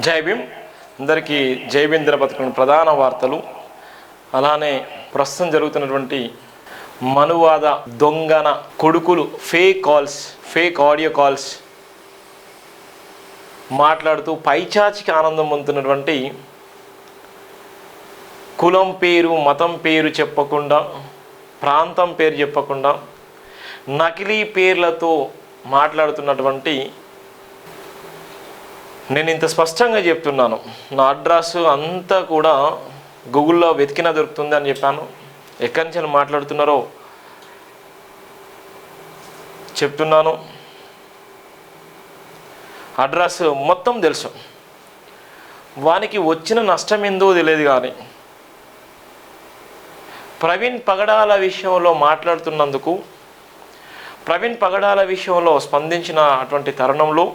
జై భీమ్. అందరికీ జై భీమ్ దినపత్రికలోని ప్రధాన వార్తలు, అలానే ప్రస్తుతం జరుగుతున్నటువంటి మనువాద దొంగన కొడుకులు ఫేక్ ఆడియో కాల్స్ మాట్లాడుతూ పైచాచికి ఆనందం పొందుతున్నటువంటి, కులం పేరు మతం పేరు చెప్పకుండా, ప్రాంతం పేరు చెప్పకుండా నకిలీ పేర్లతో మాట్లాడుతున్నటువంటి, నేను ఇంత స్పష్టంగా చెప్తున్నాను, నా అడ్రస్ అంతా కూడా గూగుల్లో వెతికినా దొరుకుతుంది అని చెప్పాను. ఎక్కడి నుంచి మాట్లాడుతున్నారో చెప్తున్నాను, అడ్రస్ మొత్తం తెలుసు. వానికి వచ్చిన నష్టం ఏందో తెలియదు, కానీ ప్రవీణ్ పగడాల విషయంలో మాట్లాడుతున్నందుకు, ప్రవీణ్ పగడాల విషయంలో స్పందించిన అటువంటి తరుణంలో